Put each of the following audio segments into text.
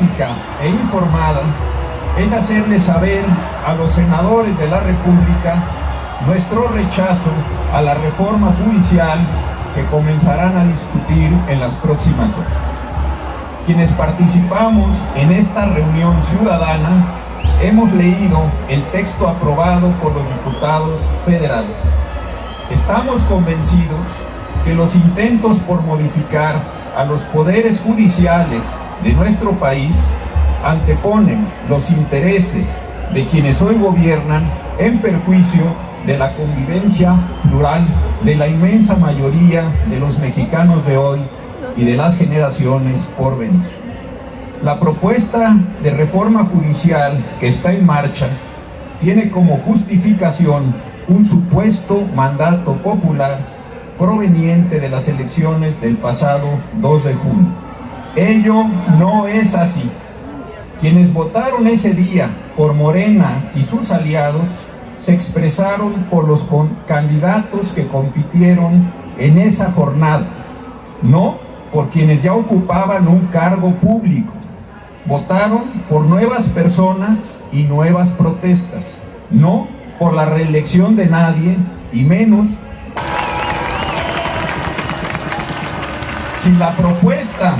pacífica e informada es hacerle saber a los senadores de la República nuestro rechazo a la reforma judicial que comenzarán a discutir en las próximas horas. Quienes participamos en esta reunión ciudadana hemos leído el texto aprobado por los diputados federales. Estamos convencidos que los intentos por modificar a los poderes judiciales de nuestro país anteponen los intereses de quienes hoy gobiernan en perjuicio de la convivencia plural de la inmensa mayoría de los mexicanos de hoy y de las generaciones por venir. La propuesta de reforma judicial que está en marcha tiene como justificación un supuesto mandato popular proveniente de las elecciones del pasado 2 de junio. Ello no es así. Quienes votaron ese día por Morena y sus aliados se expresaron por los candidatos que compitieron en esa jornada, no por quienes ya ocupaban un cargo público. Votaron por nuevas personas y nuevas protestas, no por la reelección de nadie, y menos si la propuesta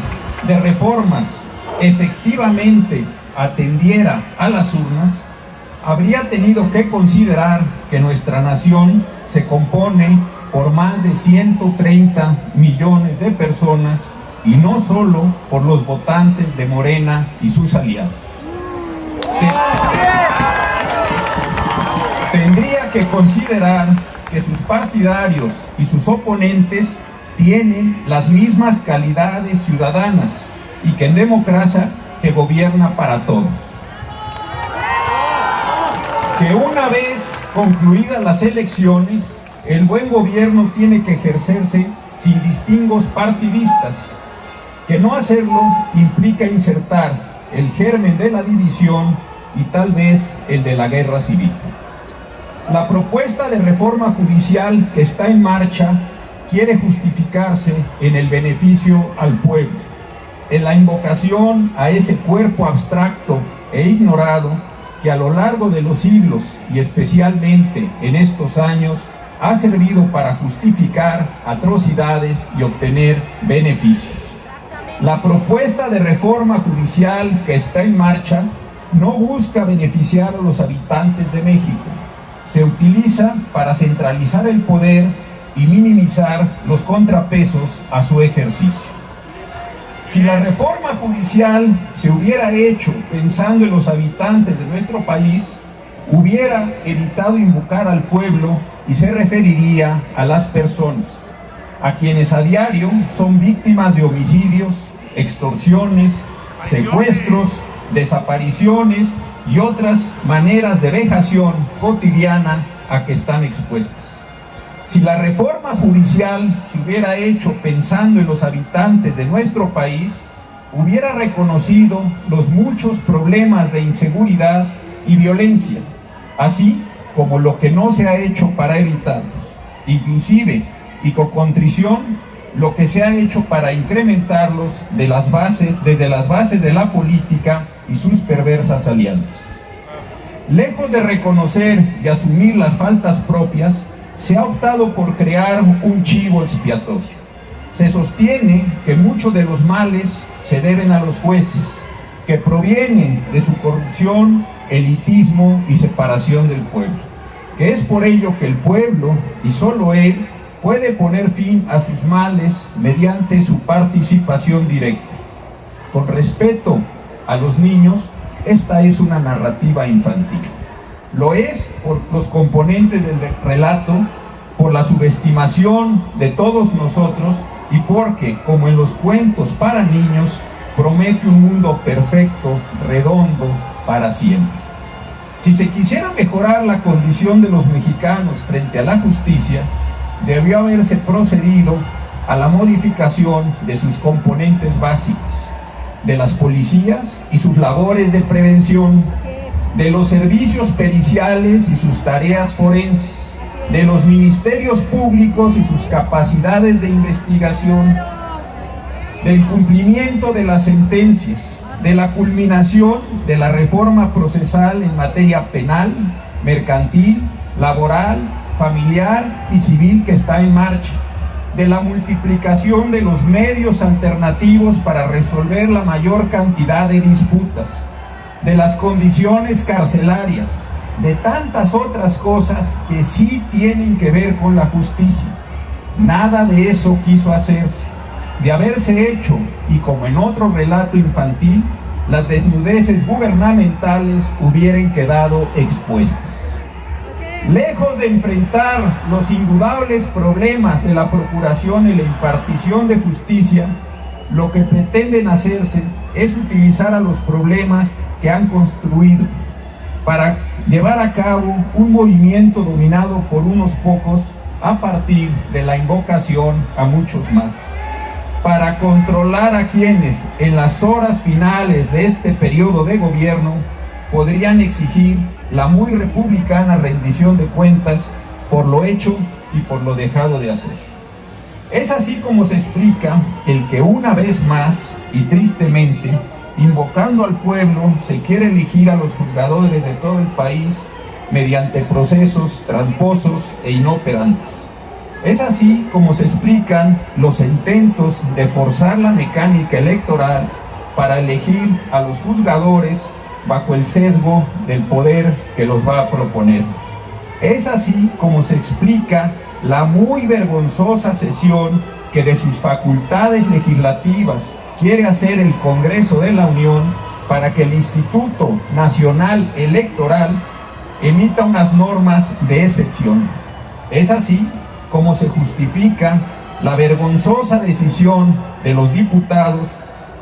de reformas efectivamente atendiera a las urnas. Habría tenido que considerar que nuestra nación se compone por más de 130 millones de personas y no solo por los votantes de Morena y sus aliados. Tendría que considerar que sus partidarios y sus oponentes tienen las mismas calidades ciudadanas y que en democracia se gobierna para todos. Que una vez concluidas las elecciones, el buen gobierno tiene que ejercerse sin distingos partidistas, que no hacerlo implica insertar el germen de la división y tal vez el de la guerra civil. La propuesta de reforma judicial que está en marcha quiere justificarse en el beneficio al pueblo, en la invocación a ese cuerpo abstracto e ignorado que a lo largo de los siglos y especialmente en estos años ha servido para justificar atrocidades y obtener beneficios. La propuesta de reforma judicial que está en marcha no busca beneficiar a los habitantes de México. Se utiliza para centralizar el poder y minimizar los contrapesos a su ejercicio. Si la reforma judicial se hubiera hecho pensando en los habitantes de nuestro país, hubiera evitado invocar al pueblo y se referiría a las personas, a quienes a diario son víctimas de homicidios, extorsiones, secuestros, desapariciones y otras maneras de vejación cotidiana a que están expuestas. Si la reforma judicial se hubiera hecho pensando en los habitantes de nuestro país, hubiera reconocido los muchos problemas de inseguridad y violencia, así como lo que no se ha hecho para evitarlos, inclusive y con contrición, lo que se ha hecho para incrementarlos desde las bases de la política y sus perversas alianzas. Lejos de reconocer y asumir las faltas propias, se ha optado por crear un chivo expiatorio. Se sostiene que muchos de los males se deben a los jueces, que provienen de su corrupción, elitismo y separación del pueblo, que es por ello que el pueblo, y solo él, puede poner fin a sus males mediante su participación directa. Con respeto a los niños, esta es una narrativa infantil. Lo es por los componentes del relato, por la subestimación de todos nosotros y porque, como en los cuentos para niños, promete un mundo perfecto, redondo, para siempre. Si se quisiera mejorar la condición de los mexicanos frente a la justicia, debió haberse procedido a la modificación de sus componentes básicos, de las policías y sus labores de prevención, de los servicios periciales y sus tareas forenses, de los ministerios públicos y sus capacidades de investigación, del cumplimiento de las sentencias, de la culminación de la reforma procesal en materia penal, mercantil, laboral, familiar y civil que está en marcha, de la multiplicación de los medios alternativos para resolver la mayor cantidad de disputas, de las condiciones carcelarias, de tantas otras cosas que sí tienen que ver con la justicia. Nada de eso quiso hacerse. De haberse hecho, y como en otro relato infantil, las desnudeces gubernamentales hubieran quedado expuestas. Lejos de enfrentar los indudables problemas de la procuración y la impartición de justicia, lo que pretenden hacerse es utilizar a los problemas que han construido para llevar a cabo un movimiento dominado por unos pocos a partir de la invocación a muchos más, para controlar a quienes en las horas finales de este periodo de gobierno podrían exigir la muy republicana rendición de cuentas por lo hecho y por lo dejado de hacer. Es así como se explica el que una vez más, y tristemente, invocando al pueblo, se quiere elegir a los juzgadores de todo el país mediante procesos tramposos e inoperantes. Es así como se explican los intentos de forzar la mecánica electoral para elegir a los juzgadores bajo el sesgo del poder que los va a proponer. Es así como se explica la muy vergonzosa cesión que de sus facultades legislativas quiere hacer el Congreso de la Unión para que el Instituto Nacional Electoral emita unas normas de excepción. Es así como se justifica la vergonzosa decisión de los diputados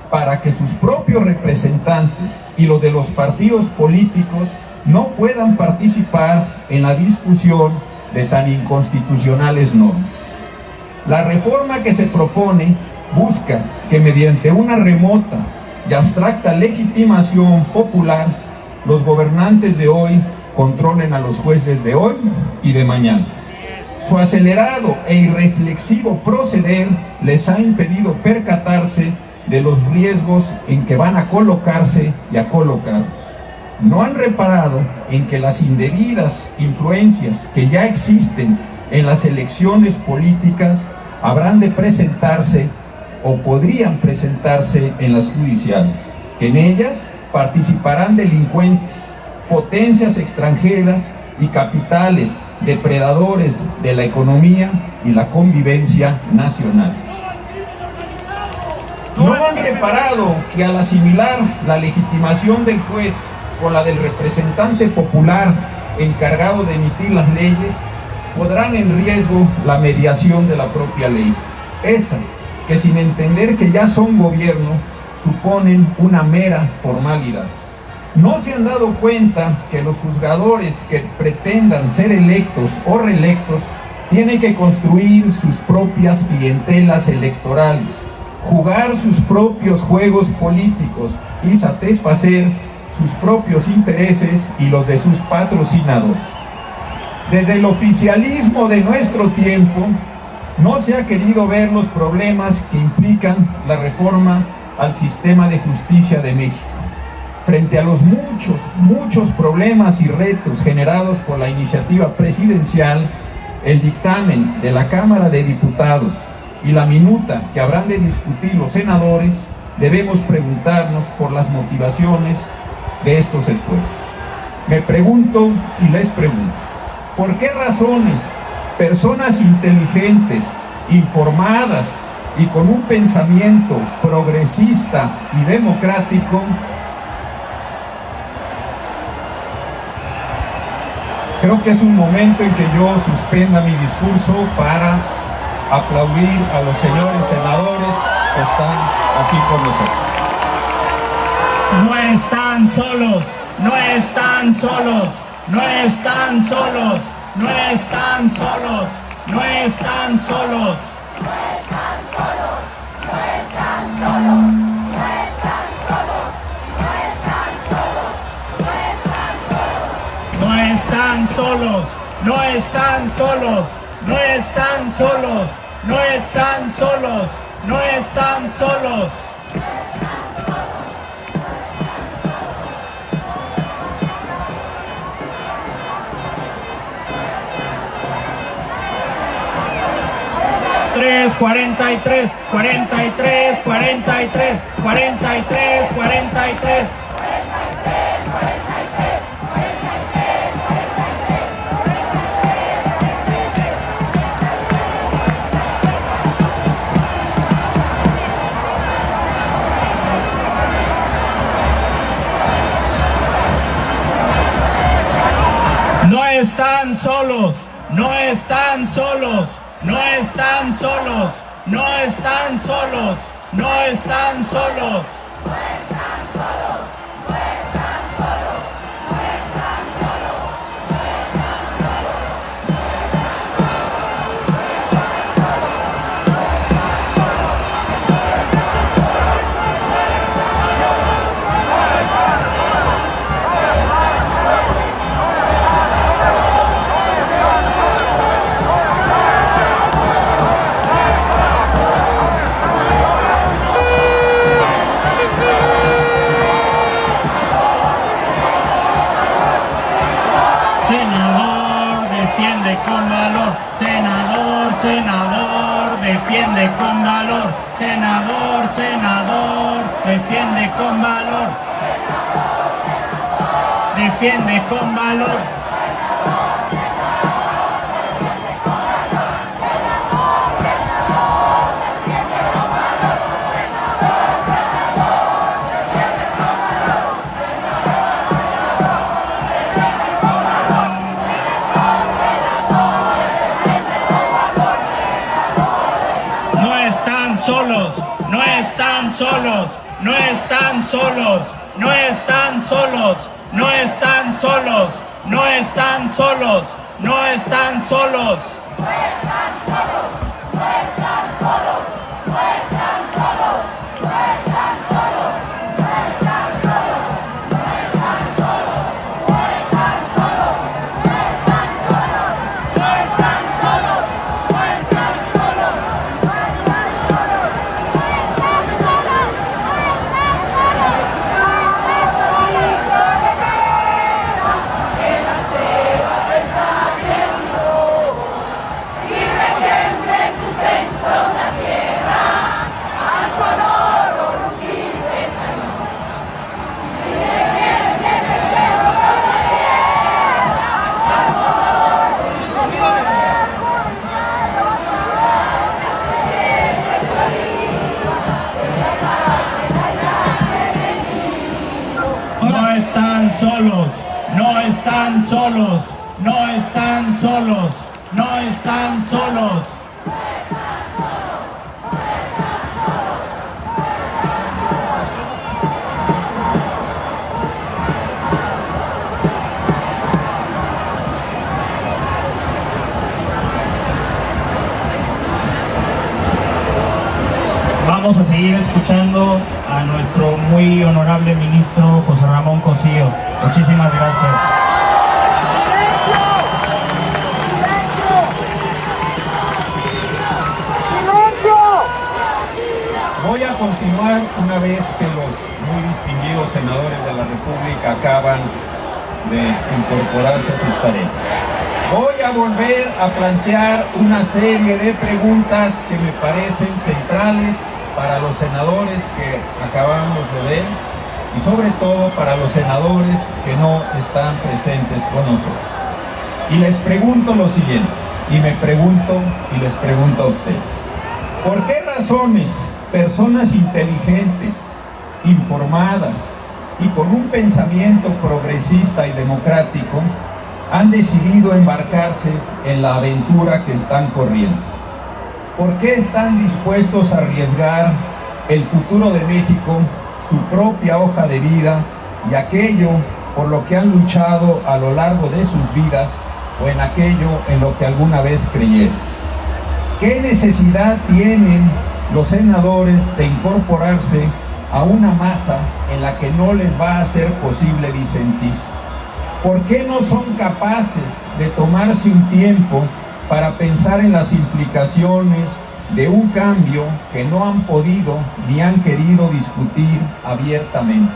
para que sus propios representantes y los de los partidos políticos no puedan participar en la discusión de tan inconstitucionales normas. La reforma que se propone busca que mediante una remota y abstracta legitimación popular, los gobernantes de hoy controlen a los jueces de hoy y de mañana. Su acelerado e irreflexivo proceder les ha impedido percatarse de los riesgos en que van a colocarse y a colocarlos. No han reparado en que las indebidas influencias que ya existen en las elecciones políticas habrán de presentarse o podrían presentarse en las judiciales. En ellas participarán delincuentes, potencias extranjeras y capitales depredadores de la economía y la convivencia nacionales. No han reparado que al asimilar la legitimación del juez con la del representante popular encargado de emitir las leyes, pondrán en riesgo la mediación de la propia ley. Esa que sin entender que ya son gobierno, suponen una mera formalidad. No se han dado cuenta que los juzgadores que pretendan ser electos o reelectos tienen que construir sus propias clientelas electorales, jugar sus propios juegos políticos y satisfacer sus propios intereses y los de sus patrocinadores. Desde el oficialismo de nuestro tiempo, no se ha querido ver los problemas que implican la reforma al sistema de justicia de México. Frente a los muchos problemas y retos generados por la iniciativa presidencial, el dictamen de la Cámara de Diputados y la minuta que habrán de discutir los senadores, debemos preguntarnos por las motivaciones de estos esfuerzos. Me pregunto y les pregunto, ¿por qué razones personas inteligentes, informadas y con un pensamiento progresista y democrático creo que es un momento en que yo suspenda mi discurso para aplaudir a los señores senadores que están aquí con nosotros? No están solos, no están solos, no están solos, no están solos, no están solos. No están solos, no están solos, no están solos, no están solos, no están solos. 43, 43, 43, 43, 43. No están solos, no están solos, no están solos, no están solos, no están solos. Senador, defiende con valor. Senador, senador, defiende con valor. Senador, senador, defiende con valor. Defiende con valor. No están solos, no están solos, no están solos, no están solos, no están solos, no están solos, no están solos. No están solos, no están solos, no están solos, no están solos. Vamos a seguir escuchando a nuestro muy honorable ministro José Ramón Cosío. Muchísimas gracias. Voy a continuar una vez que los muy distinguidos senadores de la República acaban de incorporarse a sus tareas. Voy a volver a plantear una serie de preguntas que me parecen centrales para los senadores que acabamos de ver y sobre todo para los senadores que no están presentes con nosotros. Y les pregunto lo siguiente, y les pregunto a ustedes. ¿Por qué razones personas inteligentes, informadas y con un pensamiento progresista y democrático han decidido embarcarse en la aventura que están corriendo? ¿Por qué están dispuestos a arriesgar el futuro de México, su propia hoja de vida y aquello por lo que han luchado a lo largo de sus vidas o en aquello en lo que alguna vez creyeron? ¿Qué necesidad tienen los senadores de incorporarse a una masa en la que no les va a ser posible disentir? ¿Por qué no son capaces de tomarse un tiempo para pensar en las implicaciones de un cambio que no han podido ni han querido discutir abiertamente?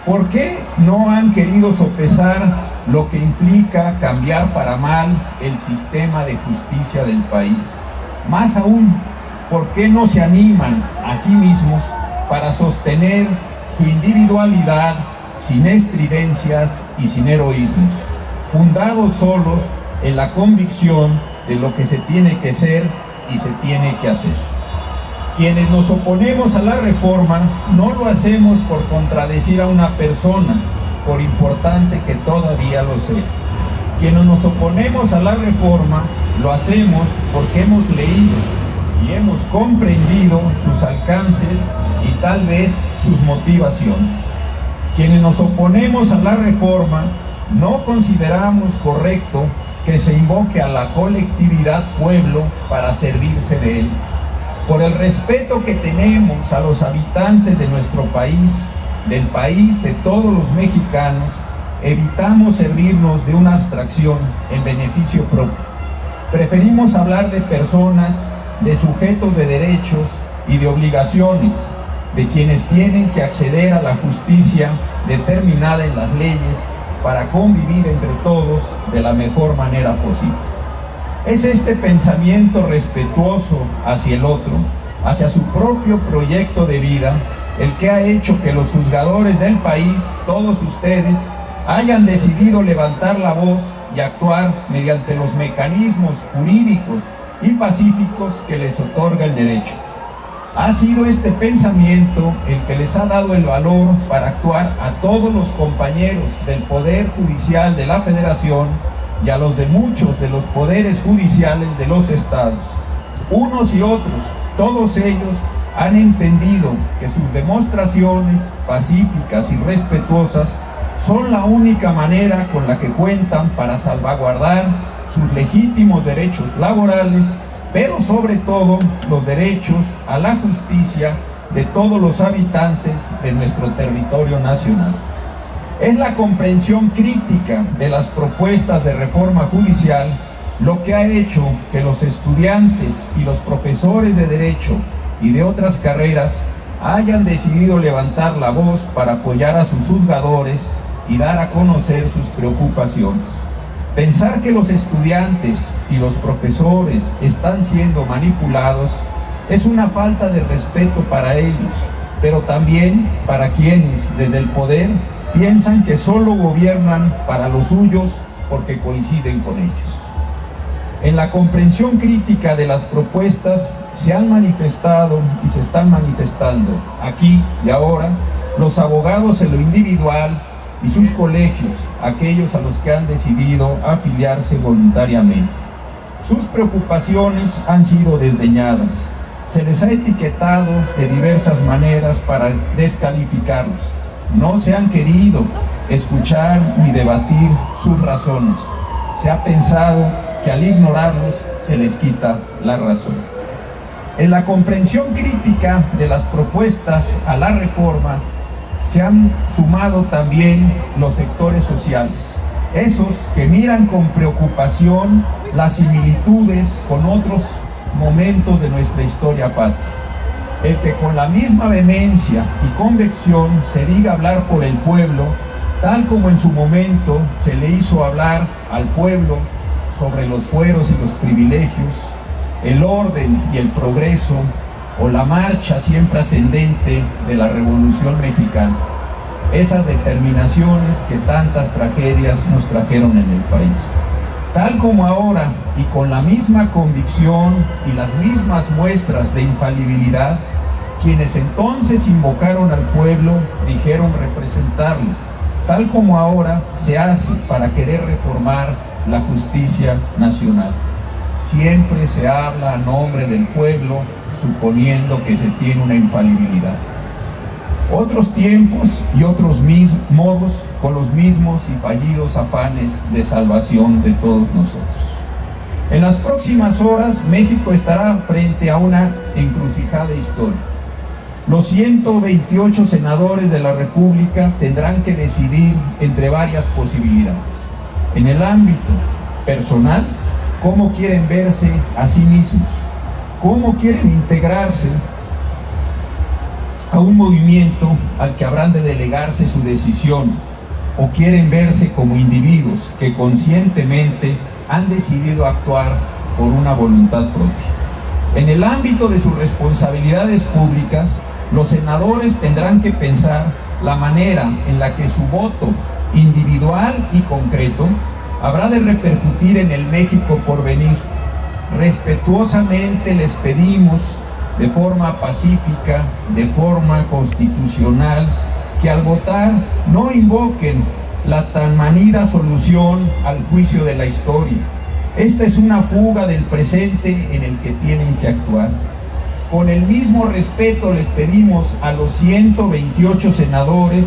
¿Por qué no han querido sopesar lo que implica cambiar para mal el sistema de justicia del país? Más aún, ¿por qué no se animan a sí mismos para sostener su individualidad sin estridencias y sin heroísmos, fundados solos en la convicción de lo que se tiene que ser y se tiene que hacer? Quienes nos oponemos a la reforma no lo hacemos por contradecir a una persona, por importante que todavía lo sea. Quienes nos oponemos a la reforma lo hacemos porque hemos leído y hemos comprendido sus alcances y tal vez sus motivaciones. Quienes nos oponemos a la reforma no consideramos correcto que se invoque a la colectividad pueblo para servirse de él. Por el respeto que tenemos a los habitantes de nuestro país, del país de todos los mexicanos, evitamos servirnos de una abstracción en beneficio propio. Preferimos hablar de personas, de sujetos de derechos y de obligaciones, de quienes tienen que acceder a la justicia determinada en las leyes para convivir entre todos de la mejor manera posible. Es este pensamiento respetuoso hacia el otro, hacia su propio proyecto de vida, el que ha hecho que los juzgadores del país, todos ustedes, hayan decidido levantar la voz y actuar mediante los mecanismos jurídicos y pacíficos que les otorga el derecho. Ha sido este pensamiento el que les ha dado el valor para actuar a todos los compañeros del Poder Judicial de la Federación y a los de muchos de los poderes judiciales de los estados. Unos y otros, todos ellos, han entendido que sus demostraciones pacíficas y respetuosas son la única manera con la que cuentan para salvaguardar sus legítimos derechos laborales, pero sobre todo los derechos a la justicia de todos los habitantes de nuestro territorio nacional. Es la comprensión crítica de las propuestas de reforma judicial lo que ha hecho que los estudiantes y los profesores de Derecho y de otras carreras hayan decidido levantar la voz para apoyar a sus juzgadores y dar a conocer sus preocupaciones. Pensar que los estudiantes y los profesores están siendo manipulados es una falta de respeto para ellos, pero también para quienes desde el poder piensan que solo gobiernan para los suyos porque coinciden con ellos. En la comprensión crítica de las propuestas se han manifestado y se están manifestando aquí y ahora los abogados en lo individual y sus colegios, aquellos a los que han decidido afiliarse voluntariamente. Sus preocupaciones han sido desdeñadas. Se les ha etiquetado de diversas maneras para descalificarlos. No se han querido escuchar ni debatir sus razones. Se ha pensado que al ignorarlos se les quita la razón. En la comprensión crítica de las propuestas a la reforma se han sumado también los sectores sociales, esos que miran con preocupación las similitudes con otros momentos de nuestra historia patria. El que con la misma vehemencia y convicción se diga hablar por el pueblo, tal como en su momento se le hizo hablar al pueblo sobre los fueros y los privilegios, el orden y el progreso, o la marcha siempre ascendente de la Revolución Mexicana. Esas determinaciones que tantas tragedias nos trajeron en el país. Tal como ahora, y con la misma convicción y las mismas muestras de infalibilidad, quienes entonces invocaron al pueblo dijeron representarlo, tal como ahora se hace para querer reformar la justicia nacional. Siempre se habla a nombre del pueblo, suponiendo que se tiene una infalibilidad. Otros tiempos y otros modos con los mismos y fallidos afanes de salvación de todos nosotros. En las próximas horas, México estará frente a una encrucijada histórica. Los 128 senadores de la República tendrán que decidir entre varias posibilidades. En el ámbito personal, cómo quieren verse a sí mismos, cómo quieren integrarse a un movimiento al que habrán de delegarse su decisión, o quieren verse como individuos que conscientemente han decidido actuar por una voluntad propia. En el ámbito de sus responsabilidades públicas, los senadores tendrán que pensar la manera en la que su voto individual y concreto habrá de repercutir en el México por venir. Respetuosamente les pedimos, de forma pacífica, de forma constitucional, que al votar no invoquen la tan manida solución al juicio de la historia. Esta es una fuga del presente en el que tienen que actuar. Con el mismo respeto les pedimos a los 128 senadores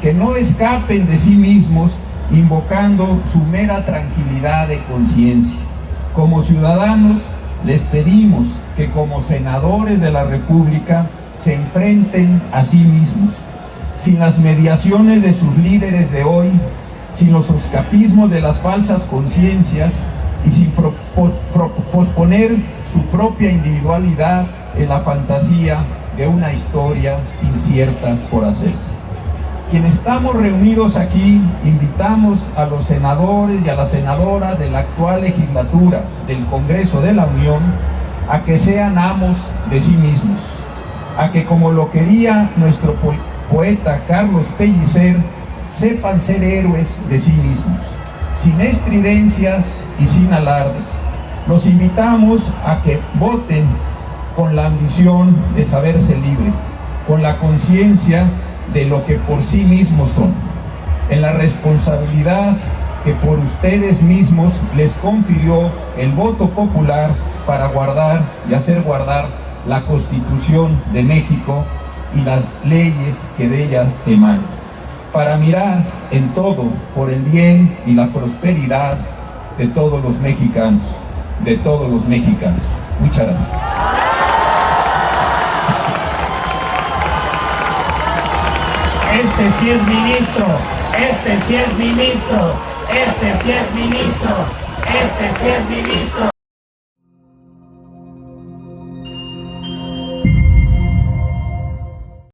que no escapen de sí mismos invocando su mera tranquilidad de conciencia. Como ciudadanos les pedimos que como senadores de la República se enfrenten a sí mismos, sin las mediaciones de sus líderes de hoy, sin los escapismos de las falsas conciencias y sin posponer su propia individualidad en la fantasía de una historia incierta por hacerse. Quienes estamos reunidos aquí, invitamos a los senadores y a las senadoras de la actual legislatura del Congreso de la Unión a que sean amos de sí mismos, a que, como lo quería nuestro poeta Carlos Pellicer, sepan ser héroes de sí mismos, sin estridencias y sin alardes. Los invitamos a que voten con la ambición de saberse libre, con la conciencia de lo que por sí mismos son, en la responsabilidad que por ustedes mismos les confirió el voto popular para guardar y hacer guardar la Constitución de México y las leyes que de ella emanan, para mirar en todo por el bien y la prosperidad de todos los mexicanos, de todos los mexicanos. Muchas gracias. Este sí es ministro, este sí es ministro, este sí es ministro, este sí es ministro.